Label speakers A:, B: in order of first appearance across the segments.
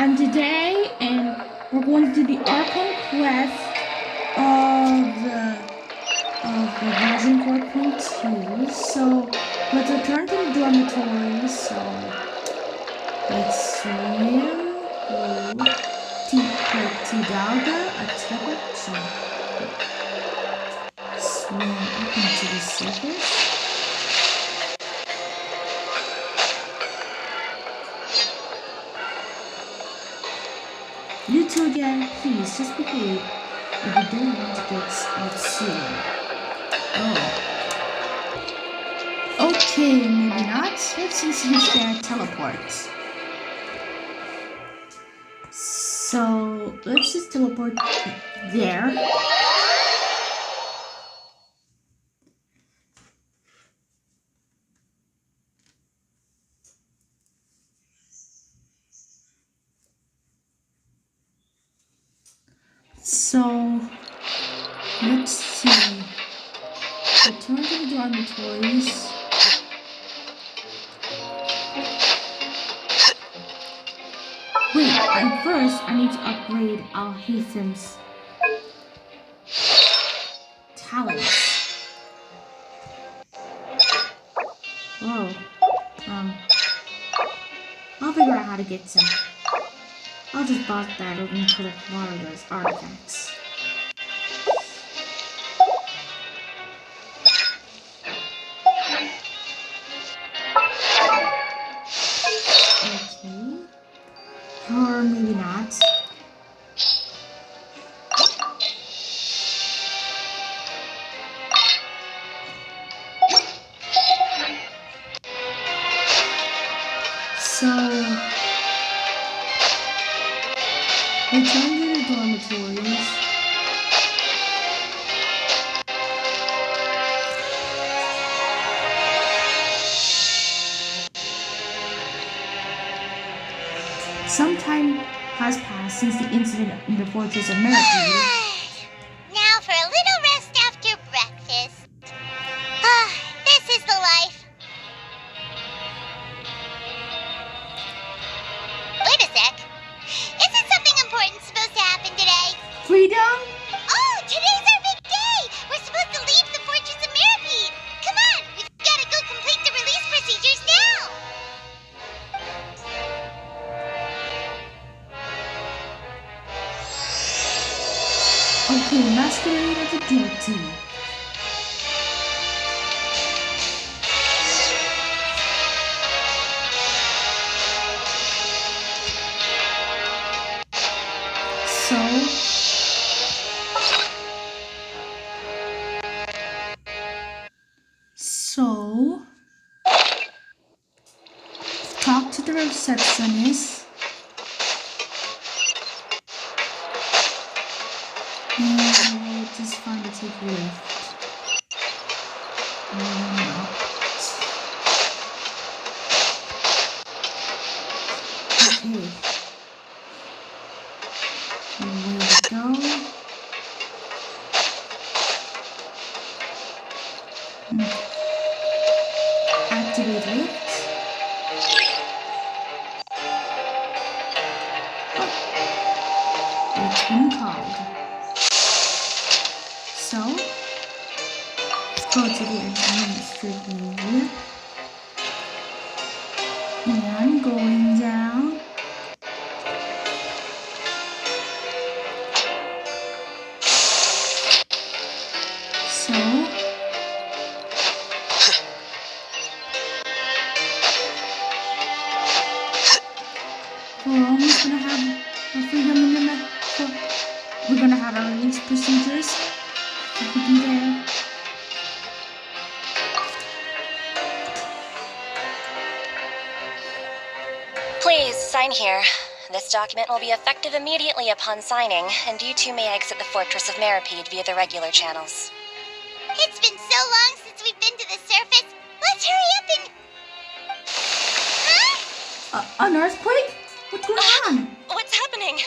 A: everyone, today, and we're going to do the Archon quest of the version 4.2. So let's return to the dormitory. So let's swim to Dalga, a type of jump. Swim up into the surface. You two again, please, just behave if you don't want to get out soon. Oh. Okay, maybe not. Let's just use their teleport. So, let's just teleport there. So, let's see. Return to the dormitories. Wait, and first I need to upgrade Alhaitham's talents. Whoa. I'll figure out how to get some. I'll just bot battle and collect more of those artifacts. Okay. Or maybe not. So, return to the dormitories. Some time has passed since the incident in the Fortress of Meripede.
B: Now for a little rest after breakfast. This is the life. Wait a sec. Isn't something important supposed to happen today?
A: Freedom?
B: Oh, today's our big day! We're supposed to leave the Fortress of Meripede. Come on, we've got to go complete the release procedures now.
A: Okay, masquerade as a guilty. So, talk to the receptionist. And we'll just find a take lift. Okay. Here we go. Activate lift. Oh. It's been called. So, go to the administrative and going down. So, we're almost gonna have a freedom in the we're gonna have our release procedures. There.
C: Please sign here. This document will be effective immediately upon signing, and you two may exit the Fortress of Meripede via the regular channels.
B: It's been so long since we've been to the surface. Let's hurry up and... Huh?
A: An earthquake? What's going on?
C: What's happening?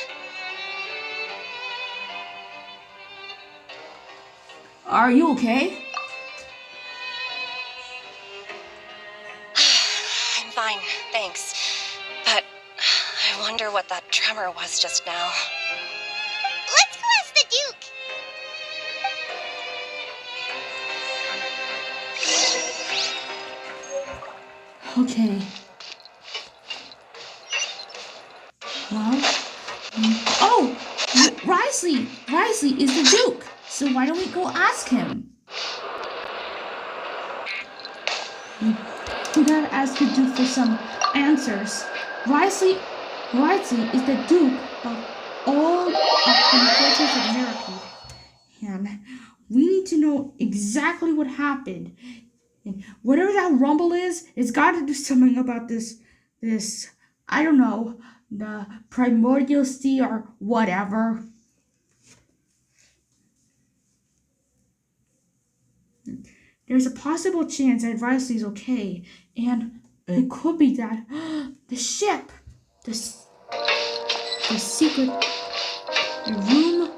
A: Are you okay?
C: I'm fine, thanks. But I wonder what that tremor was just now.
B: Let's go ask the Duke.
A: Okay. Well, oh, Risley is the Duke. So why don't we go ask him? We gotta ask the Duke for some answers. Risley is the Duke of all of the fortress of Merripede. And we need to know exactly what happened. And whatever that rumble is, it's got to do something about this, I don't know, the primordial sea or whatever. There's a possible chance that Risley's okay, and it could be that the ship, the secret room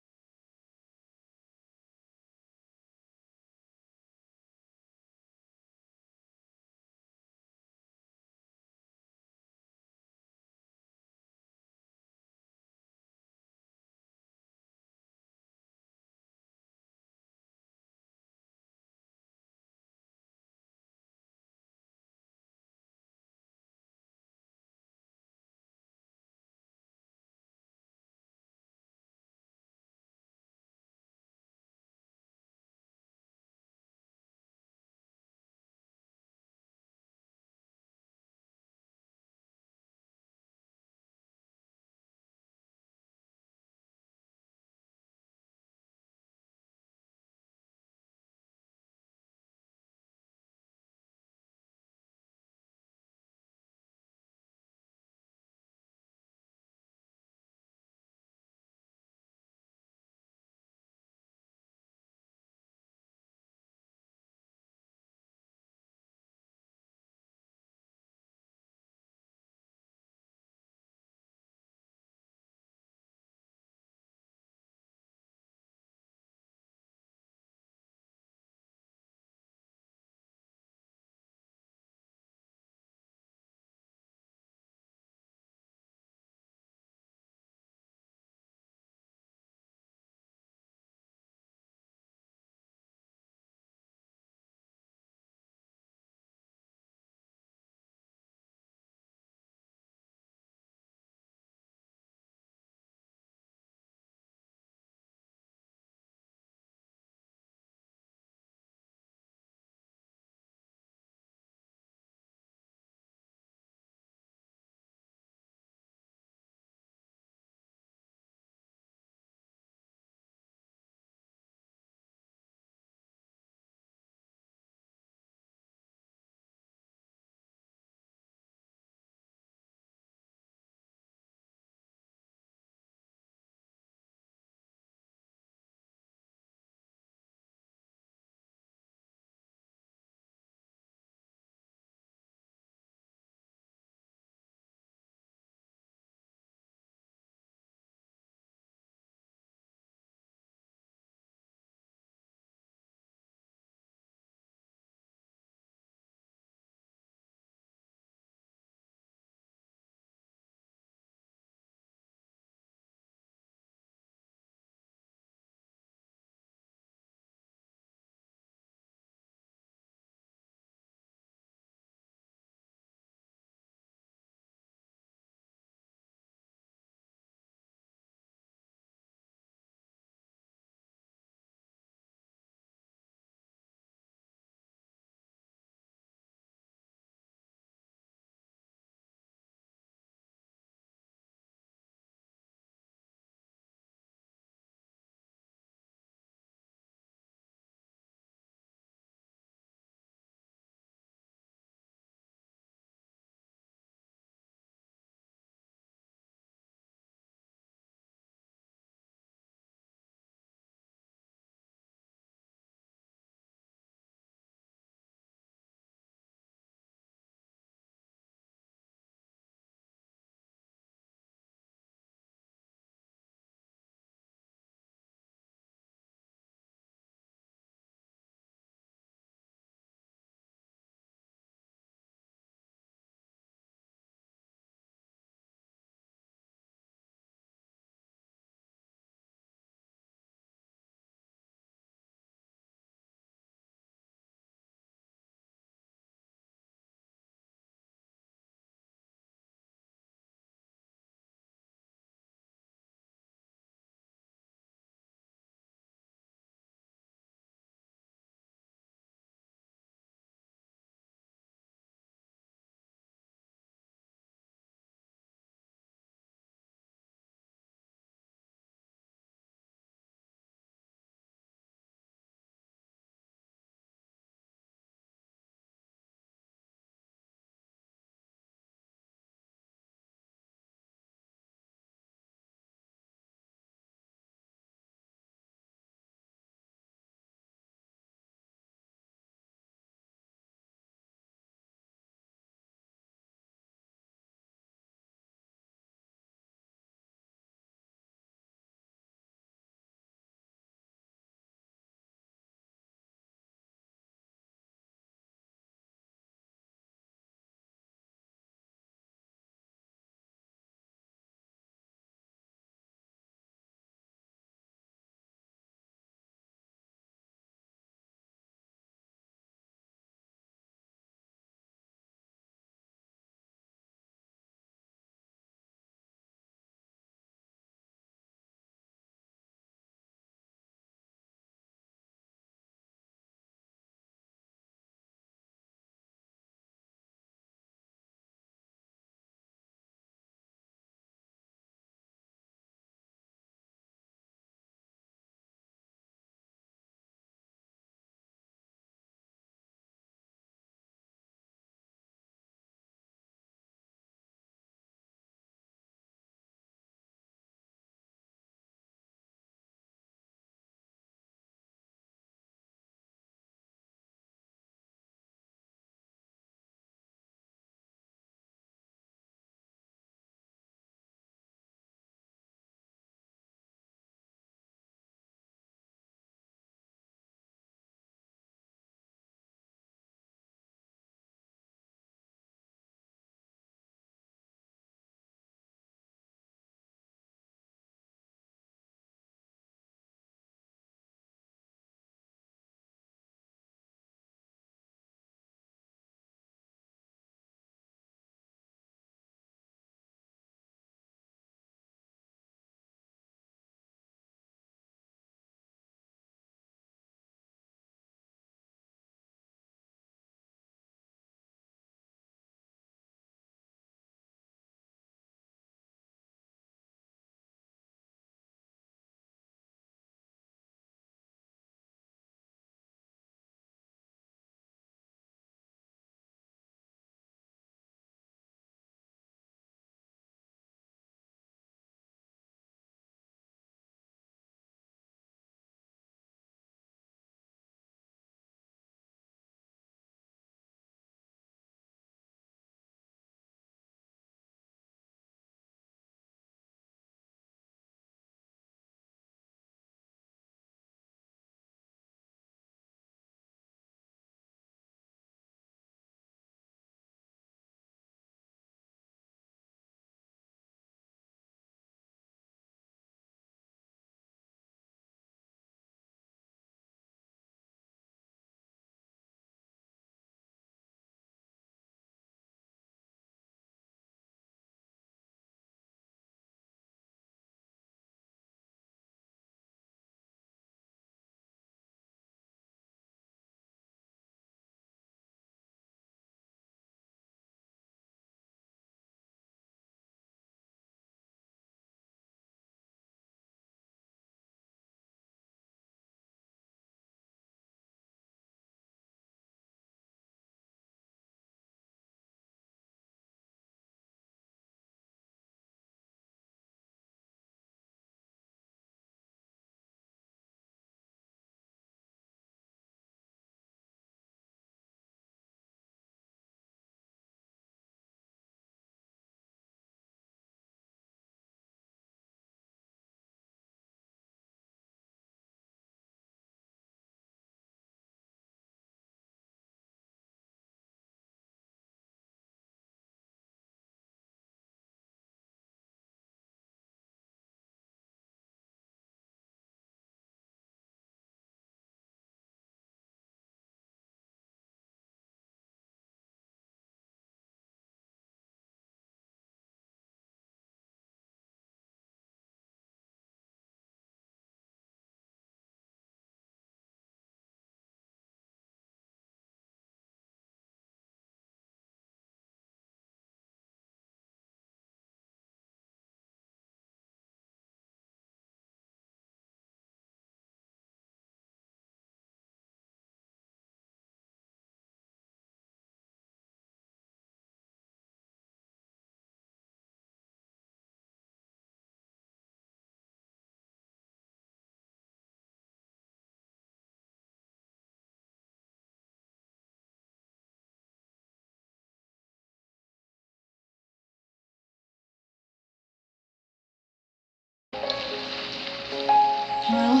A: Well,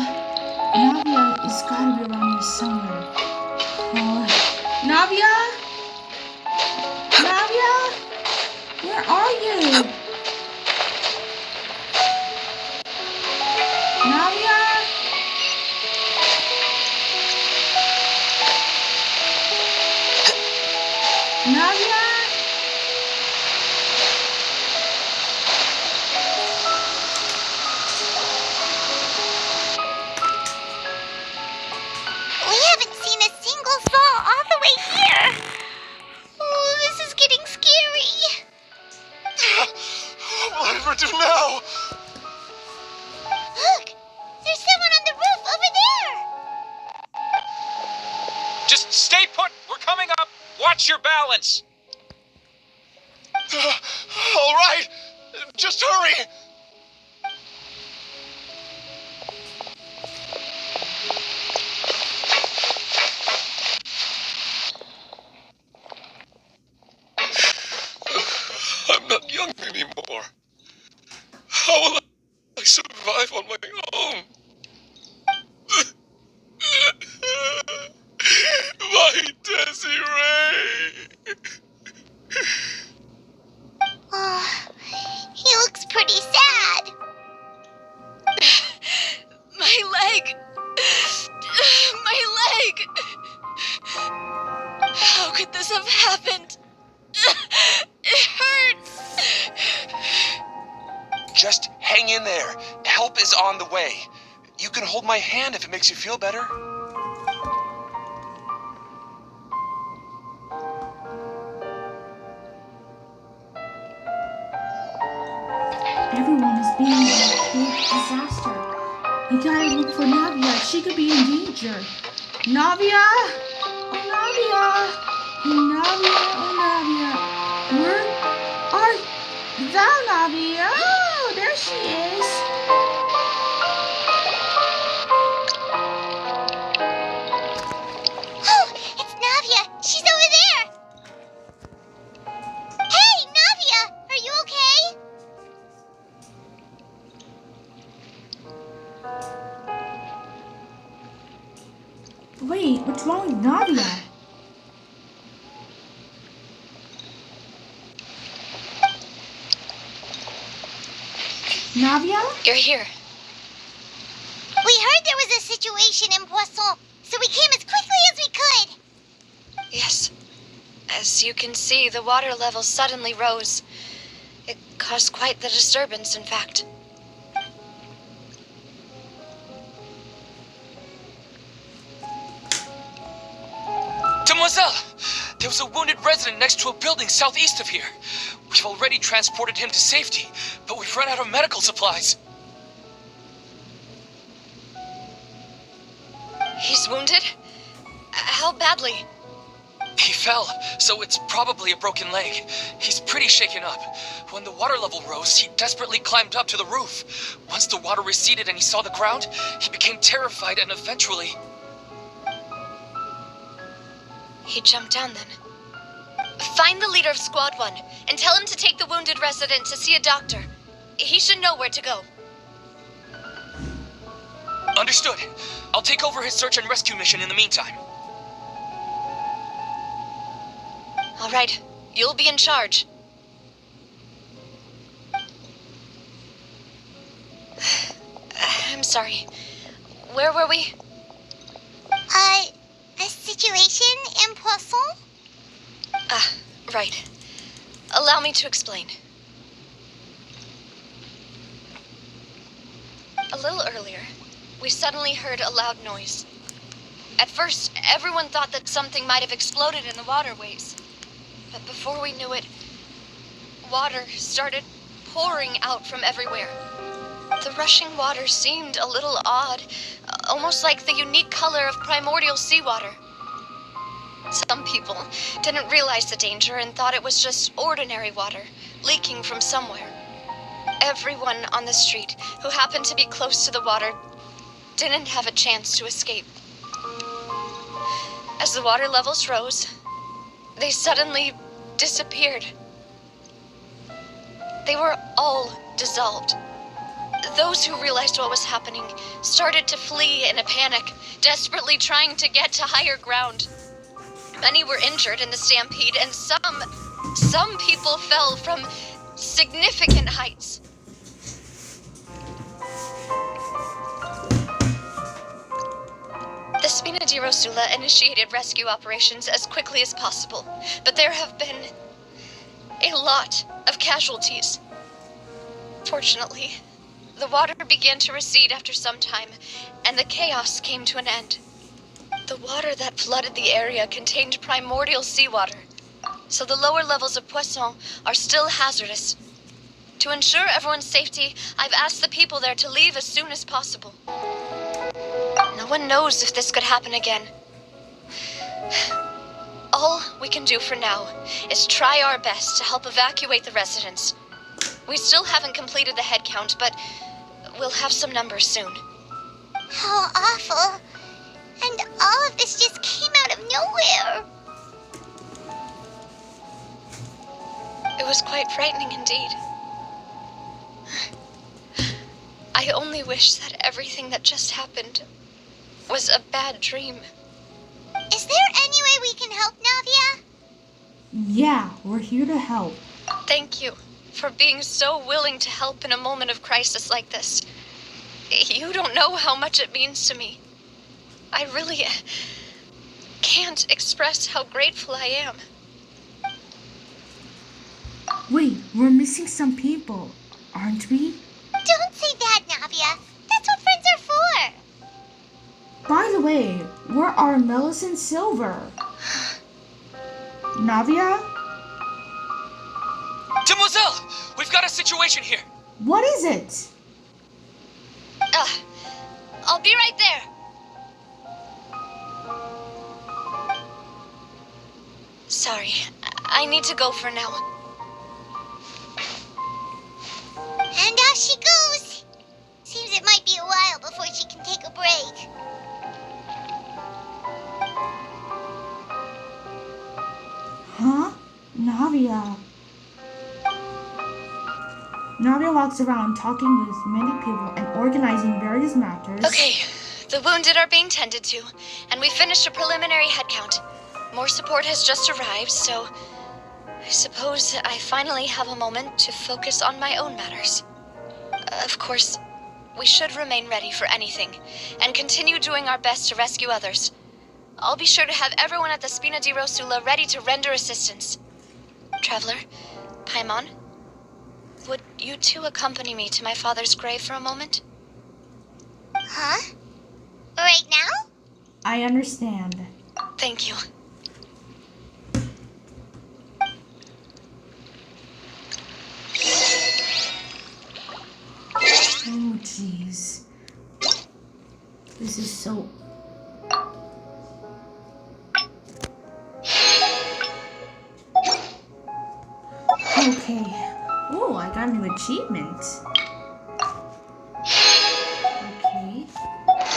A: Navia is gotta be around here somewhere. Oh, Navia? Navia? Where are you? Navia? Navia?
B: We haven't seen a single soul all the way here. Oh, this is getting scary.
D: What will I ever do now?
B: Look, there's someone on the roof over there.
E: Just stay put. We're coming up. Watch your balance.
D: All right, just hurry. I'm not young anymore. How will I survive on my own? My Desiree!
B: Oh, he looks pretty sad.
C: My leg! My leg! How could this have happened? It hurts!
D: Just hang in there. Help is on the way. You can hold my hand if it makes you feel better.
A: Everyone is being a big disaster. We gotta look for Navia. She could be in danger. Navia! Oh, Navia! Oh, Navia! Oh, Navia! Where are thou, Navia? Oh, there she is.
B: Oh, it's Navia. She's over there. Hey, Navia, are you okay?
A: Wait, what's wrong with Navia? Navia?
C: You're here.
B: We heard there was a situation in Poisson, so we came as quickly as we could.
C: Yes. As you can see, the water level suddenly rose. It caused quite the disturbance, in fact.
E: Demoiselle! There was a wounded resident next to a building southeast of here. We've already transported him to safety, but we've run out of medical supplies.
C: He's wounded? How badly?
E: He fell, so it's probably a broken leg. He's pretty shaken up. When the water level rose, he desperately climbed up to the roof. Once the water receded and he saw the ground, he became terrified and eventually...
C: He jumped down then. Find the leader of Squad 1 and tell him to take the wounded resident to see a doctor. He should know where to go.
E: Understood. I'll take over his search and rescue mission in the meantime.
C: All right, you'll be in charge. I'm sorry. Where were we?
B: A situation in Poisson?
C: Ah, right. Allow me to explain. A little earlier, we suddenly heard a loud noise. At first, everyone thought that something might have exploded in the waterways. But before we knew it, water started pouring out from everywhere. The rushing water seemed a little odd, almost like the unique color of primordial seawater. Some people didn't realize the danger and thought it was just ordinary water leaking from somewhere. Everyone on the street who happened to be close to the water didn't have a chance to escape. As the water levels rose, they suddenly disappeared. They were all dissolved. Those who realized what was happening started to flee in a panic, desperately trying to get to higher ground. Many were injured in the stampede, and some people fell from significant heights. The Spina di Rosula initiated rescue operations as quickly as possible, but there have been a lot of casualties. Fortunately, the water began to recede after some time, and the chaos came to an end. The water that flooded the area contained primordial seawater, so the lower levels of Poisson are still hazardous. To ensure everyone's safety, I've asked the people there to leave as soon as possible. No one knows if this could happen again. All we can do for now is try our best to help evacuate the residents. We still haven't completed the head count, but we'll have some numbers soon.
B: How awful. And all of this just came out of nowhere.
C: It was quite frightening indeed. I only wish that everything that just happened was a bad dream.
B: Is there any way we can help, Navia?
A: Yeah, we're here to help.
C: Thank you for being so willing to help in a moment of crisis like this. You don't know how much it means to me. I really can't express how grateful I am.
A: Wait, we're missing some people, aren't we?
B: Don't say that, Navia. That's what friends are for.
A: By the way, where are Melis and Silver? Navia?
E: Demoiselle! We've got a situation here.
A: What is it?
C: I'll be right there. Sorry, I need to go for now.
B: And off she goes. Seems it might be a while before she can take a break.
A: Huh? Navia. Navia walks around talking with many people and organizing various matters.
C: Okay, the wounded are being tended to, and we finished a preliminary head count. More support has just arrived, so I suppose I finally have a moment to focus on my own matters. Of course, we should remain ready for anything, and continue doing our best to rescue others. I'll be sure to have everyone at the Spina di Rosula ready to render assistance. Traveler, Paimon, would you two accompany me to my father's grave for a moment?
B: Huh? Right now?
A: I understand.
C: Thank you.
A: Oh, jeez. This is so... Okay. Oh, I got a new achievement. Okay.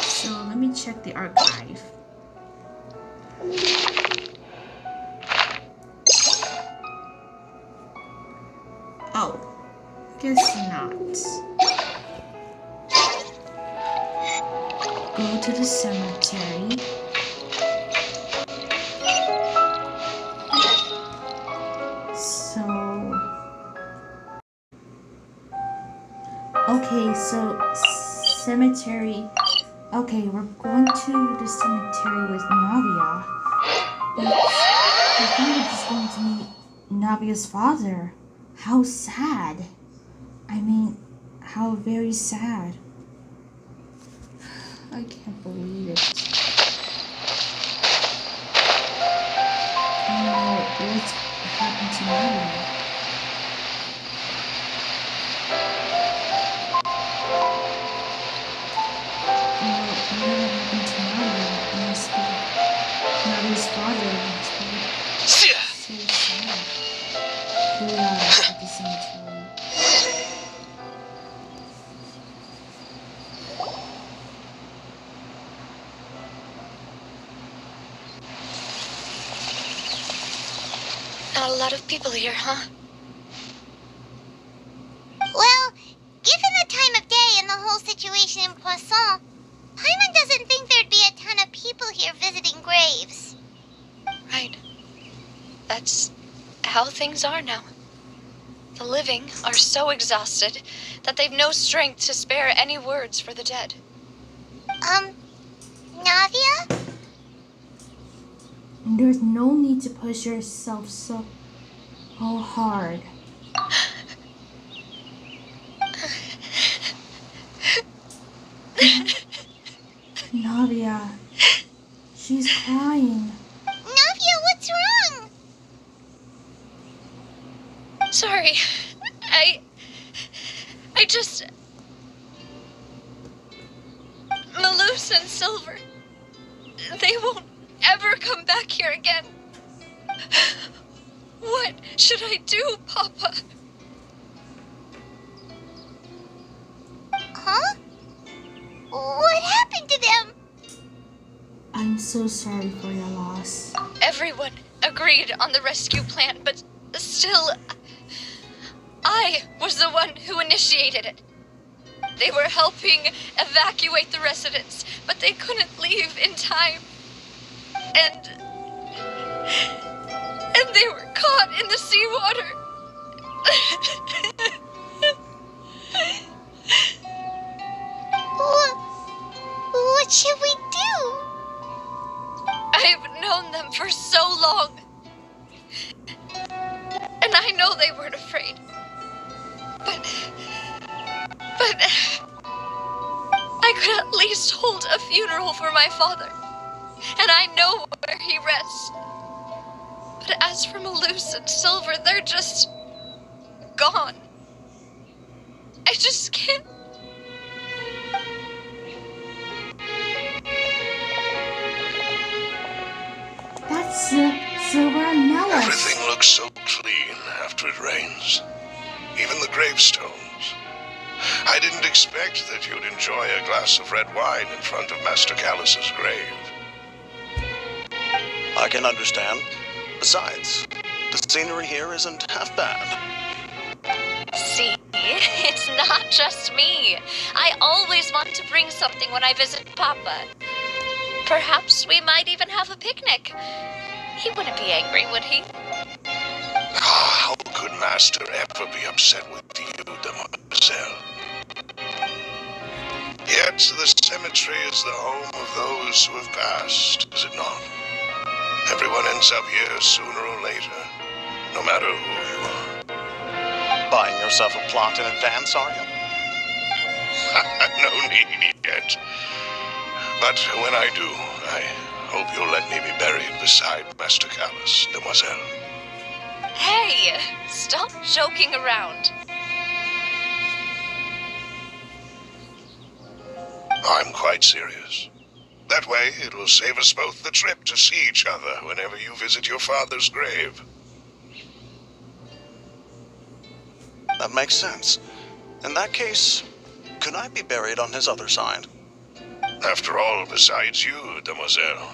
A: So let me check the archive. Oh, guess not. Go to the cemetery. Okay, so cemetery. Okay, we're going to the cemetery with Navia. But I think we're just going to meet Navia's father. How sad. I mean, how very sad. I can't believe it. Oh, what's happened to Navia? Navia's father must be so sad. Here we are at the cemetery.
C: Not a lot of people here, huh?
B: Well, given the time of day and croissant. Paimon doesn't think there'd be a ton of people here visiting graves.
C: Right. That's how things are now. The living are so exhausted that they've no strength to spare any words for the dead.
B: Navia?
A: There's no need to push yourself so hard. Navia, she's crying.
B: Navia, what's wrong?
C: Sorry. I just... Malus and Silver, they won't ever come back here again. What should I do, Papa?
B: Huh? What happened to them?
A: I'm so sorry for your loss.
C: Everyone agreed on the rescue plan, but still, I was the one who initiated it. They were helping evacuate the residents, but they couldn't leave in time. And they were caught in the seawater.
B: What should we do?
C: I've known them for so long. And I know they weren't afraid. But I could at least hold a funeral for my father. And I know where he rests. But as for Malus and Silver, they're just gone. I just can't.
A: That's Silver and Mellis.
D: Everything looks so clean after it rains. Even the gravestones. I didn't expect that you'd enjoy a glass of red wine in front of Master Callus's grave.
F: I can understand. Besides, the scenery here isn't half bad.
C: See, it's not just me. I always want to bring something when I visit Papa. Perhaps we might even have a picnic. He wouldn't be angry, would he?
D: How could Master ever be upset with you, Demoiselle? Yet the cemetery is the home of those who have passed, is it not? Everyone ends up here sooner or later, no matter who you are.
F: Buying yourself a plot in advance, are you?
D: No need yet. But when I do, I hope you'll let me be buried beside Master Callus, Demoiselle.
C: Hey, stop joking around.
D: I'm quite serious. That way, it will save us both the trip to see each other whenever you visit your father's grave.
F: That makes sense. In that case, could I be buried on his other side?
D: After all, besides you, Demoiselle,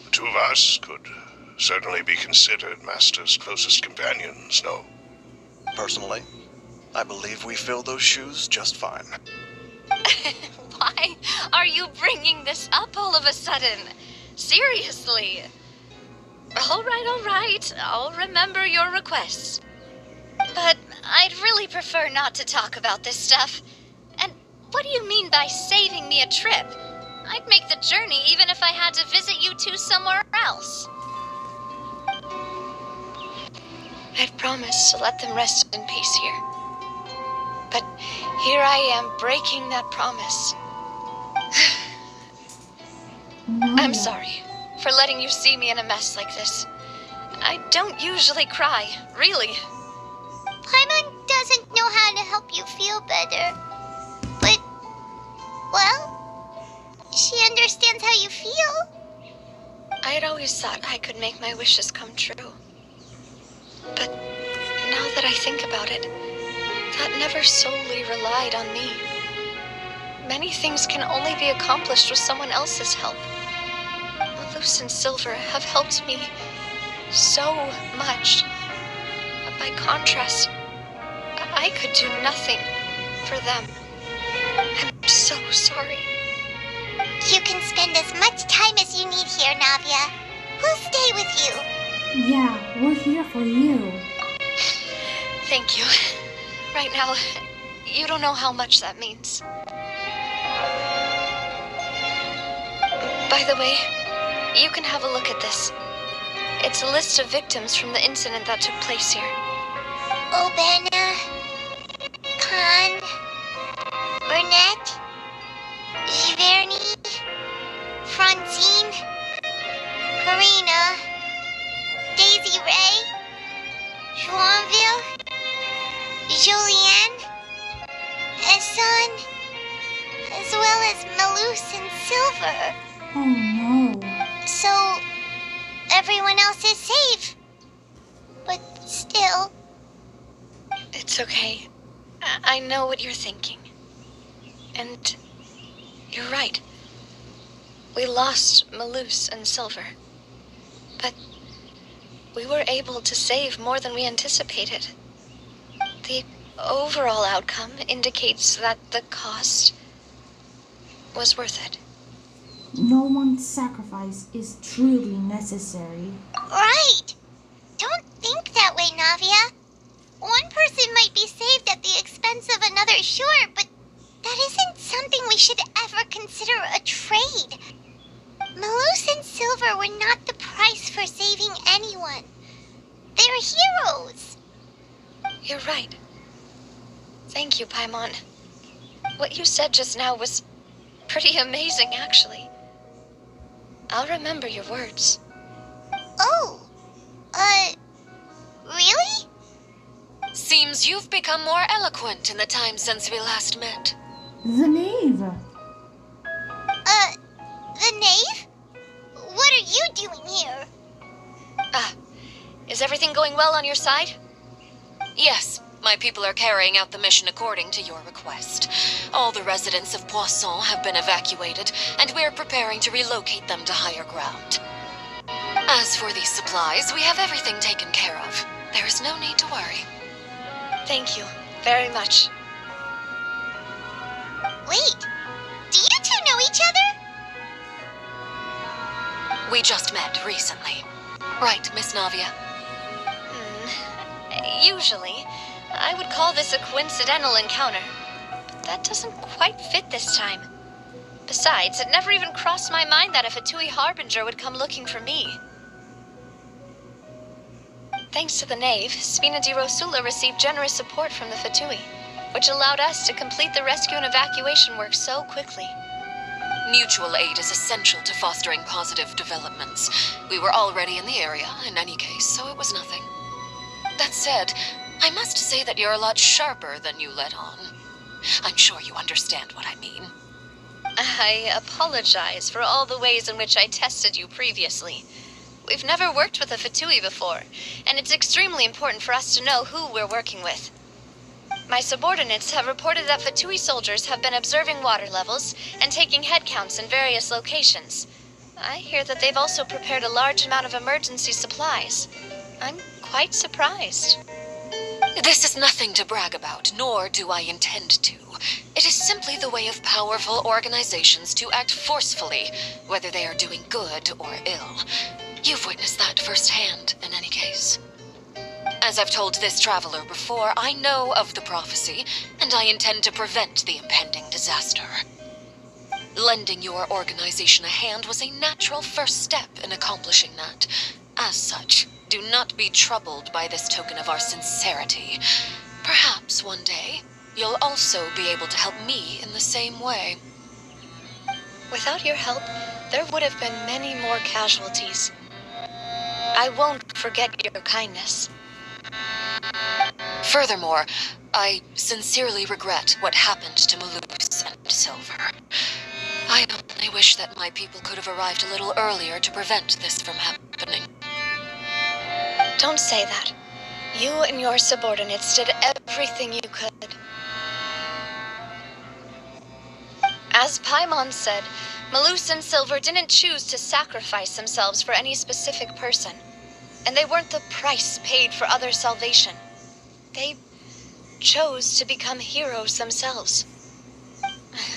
D: the two of us could certainly be considered Master's closest companions, no?
F: Personally, I believe we fill those shoes just fine.
C: Why are you bringing this up all of a sudden? Seriously. All right. I'll remember your requests. But I'd really prefer not to talk about this stuff. And what do you mean by saving me a trip? I'd make the journey even if I had to visit you two somewhere else. I'd promised to let them rest in peace here. But here I am breaking that promise. I'm sorry for letting you see me in a mess like this. I don't usually cry, really.
B: Paimon doesn't know how to help you feel better. But, well, she understands how you feel.
C: I had always thought I could make my wishes come true. But now that I think about it, that never solely relied on me. Many things can only be accomplished with someone else's help. Malus and Silver have helped me so much. But by contrast, I could do nothing for them. I'm so sorry.
B: time as you need here, Navia. We'll stay with you.
A: Yeah, we're here for you.
C: Thank you. Right now, you don't know how much that means. By the way, you can have a look at this. It's a list of victims from the incident that took place here.
B: Obena, Khan, Burnett, Giverny, Francine, Karina, Daisy Ray, Joinville, Julianne, Esson, as well as Malus and Silver.
A: Oh no.
B: So, everyone else is safe. But still...
C: It's okay. I know what you're thinking. And you're right. We lost Malus and Silver. But we were able to save more than we anticipated. The overall outcome indicates that the cost was worth it.
A: No one's sacrifice is truly necessary.
B: Right! Don't think that way, Navia. One person might be saved at the expense of another, sure, but that isn't something we should ever consider a trade. Malus and Silver were not the price for saving anyone. They're heroes.
C: You're right. Thank you, Paimon. What you said just now was pretty amazing, actually. I'll remember your words.
B: Oh, really?
G: Seems you've become more eloquent in the time since we last met.
A: The knave.
B: The knave? What are you doing here?
C: Is everything going well on your side?
G: Yes, my people are carrying out the mission according to your request. All the residents of Poisson have been evacuated, and we're preparing to relocate them to higher ground. As for these supplies, we have everything taken care of. There is no need to worry.
C: Thank you very much.
B: Wait, do you two know each other?
G: We just met recently. Right, Miss Navia?
C: Usually, I would call this a coincidental encounter. But that doesn't quite fit this time. Besides, it never even crossed my mind that a Fatui Harbinger would come looking for me. Thanks to the knave, Spina di Rosula received generous support from the Fatui, which allowed us to complete the rescue and evacuation work so quickly.
G: Mutual aid is essential to fostering positive developments. We were already in the area, in any case, so it was nothing. That said, I must say that you're a lot sharper than you let on. I'm sure you understand what I mean.
C: I apologize for all the ways in which I tested you previously. We've never worked with a Fatui before, and it's extremely important for us to know who we're working with. My subordinates have reported that Fatui soldiers have been observing water levels and taking head counts in various locations. I hear that they've also prepared a large amount of emergency supplies. I'm quite surprised.
G: This is nothing to brag about, nor do I intend to. It is simply the way of powerful organizations to act forcefully, whether they are doing good or ill. You've witnessed that firsthand, in any case. As I've told this traveler before, I know of the prophecy, and I intend to prevent the impending disaster. Lending your organization a hand was a natural first step in accomplishing that. As such, do not be troubled by this token of our sincerity. Perhaps one day, you'll also be able to help me in the same way.
C: Without your help, there would have been many more casualties. I won't forget your kindness.
G: Furthermore, I sincerely regret what happened to Malus and Silver. I only wish that my people could have arrived a little earlier to prevent this from happening.
C: Don't say that. You and your subordinates did everything you could. As Paimon said, Malus and Silver didn't choose to sacrifice themselves for any specific person, and they weren't the price paid for other salvation. They chose to become heroes themselves.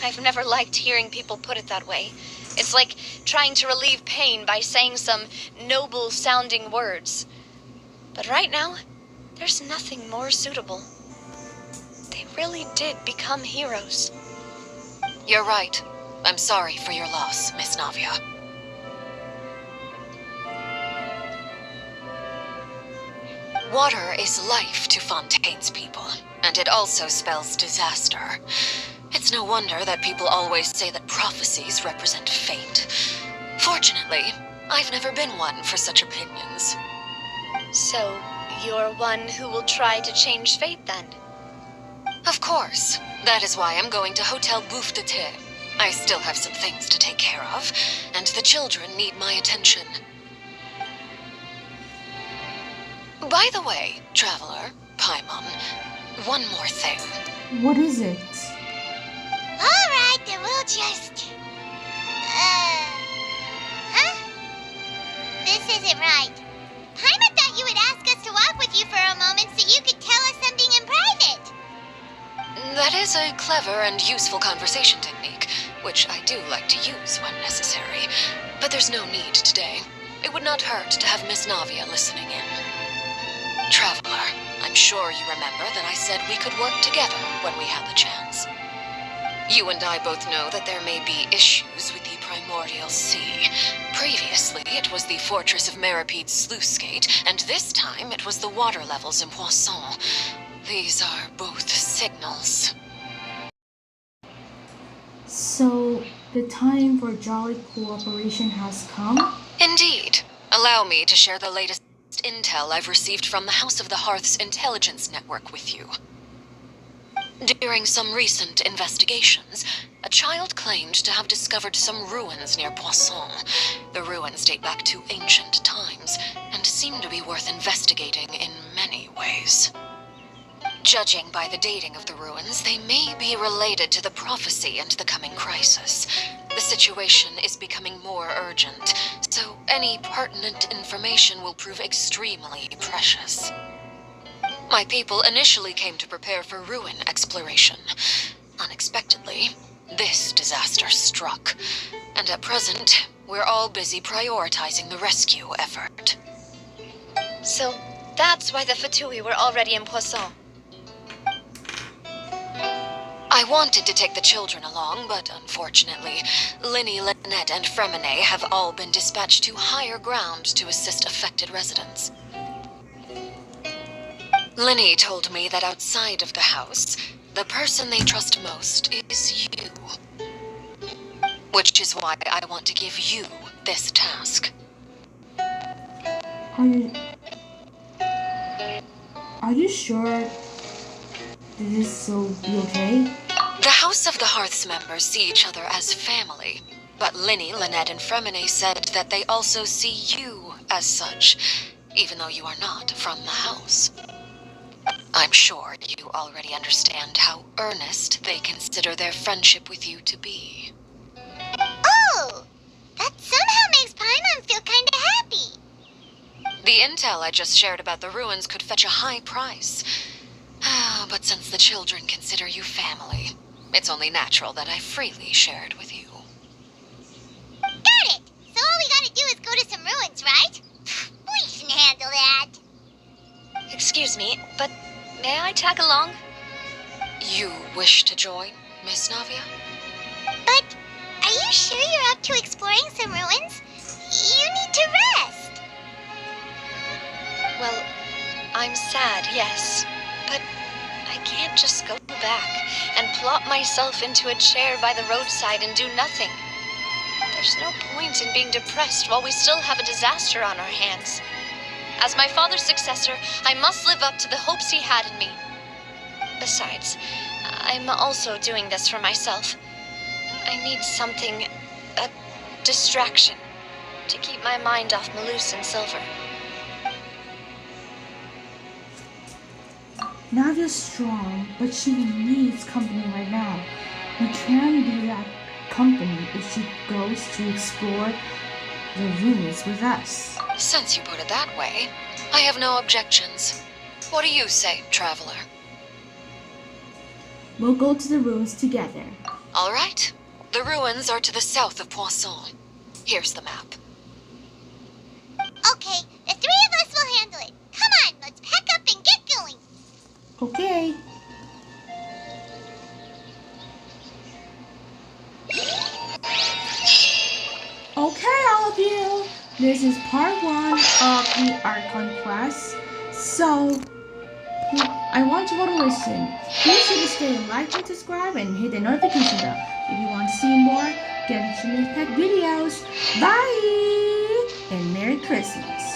C: I've never liked hearing people put it that way, It's like trying to relieve pain by saying some noble-sounding words. But right now, there's nothing more suitable. They really did become heroes.
G: You're right. I'm sorry for your loss, Miss Navia. Water is life to Fontaine's people, and it also spells disaster. It's no wonder that people always say that prophecies represent fate. Fortunately, I've never been one for such opinions.
C: So, you're one who will try to change fate then?
G: Of course. That is why I'm going to Hotel Bouffe de Thé. I still have some things to take care of, and the children need my attention. By the way, Traveler, Paimon, one more thing.
A: What is it?
B: Alright, then we'll just... Huh? This isn't right. Paimon thought you would ask us to walk with you for a moment so you could tell us something in private.
G: That is a clever and useful conversation technique, which I do like to use when necessary. But there's no need today. It would not hurt to have Miss Navia listening in. Traveler, I'm sure you remember that I said we could work together when we had the chance. You and I both know that there may be issues with the Primordial Sea. Previously, it was the Fortress of Maripede's sluice gate, and this time it was the water levels in Poisson. These are both signals.
A: So, the time for jolly cooperation has come?
G: Indeed. Allow me to share the latest intel I've received from the House of the Hearth's intelligence network with you. During some recent investigations, a child claimed to have discovered some ruins near Poisson. The ruins date back to ancient times, and seem to be worth investigating in many ways. Judging by the dating of the ruins, they may be related to the prophecy and the coming crisis. The situation is becoming more urgent, so any pertinent information will prove extremely precious. My people initially came to prepare for ruin exploration. Unexpectedly, this disaster struck, and at present, we're all busy prioritizing the rescue effort.
C: So, that's why the Fatui were already in Poisson.
G: I wanted to take the children along, but unfortunately, Linny, Lynette, and Fremine have all been dispatched to higher ground to assist affected residents. Linny told me that outside of the house, the person they trust most is you. Which is why I want to give you this task.
A: Are you sure this will be okay?
G: The House of the Hearth's members see each other as family, but Linny, Lynette, and Fremine said that they also see you as such, even though you are not from the house. I'm sure you already understand how earnest they consider their friendship with you to be.
B: Oh! That somehow makes Paimon feel kinda happy.
G: The intel I just shared about the ruins could fetch a high price. But since the children consider you family, it's only natural that I freely share it with you.
B: Got it! So all we gotta do is go to some ruins, right? We can handle that.
C: Excuse me, but may I tag along?
G: You wish to join, Miss Navia?
B: But are you sure you're up to exploring some ruins? You need to rest.
C: Well, I'm sad, yes, but I can't just go back and plop myself into a chair by the roadside and do nothing. There's no point in being depressed while we still have a disaster on our hands. As my father's successor, I must live up to the hopes he had in me. Besides, I'm also doing this for myself. I need something, a distraction, to keep my mind off Malus and Silver.
A: Navia's strong, but she needs company right now. We can be that company if she goes to explore the ruins with us.
G: Since you put it that way, I have no objections. What do you say, Traveler?
A: We'll go to the ruins together.
G: All right. The ruins are to the south of Poisson. Here's the map.
B: Okay, the three of us will handle it. Come on, let's pack up and get going.
A: Okay. Okay, all of you. This is part 1 of the Archon quest. So, I want you all to listen. Be sure to stay like and subscribe and hit the notification bell if you want to see more Genshin Impact videos. Bye! And Merry Christmas.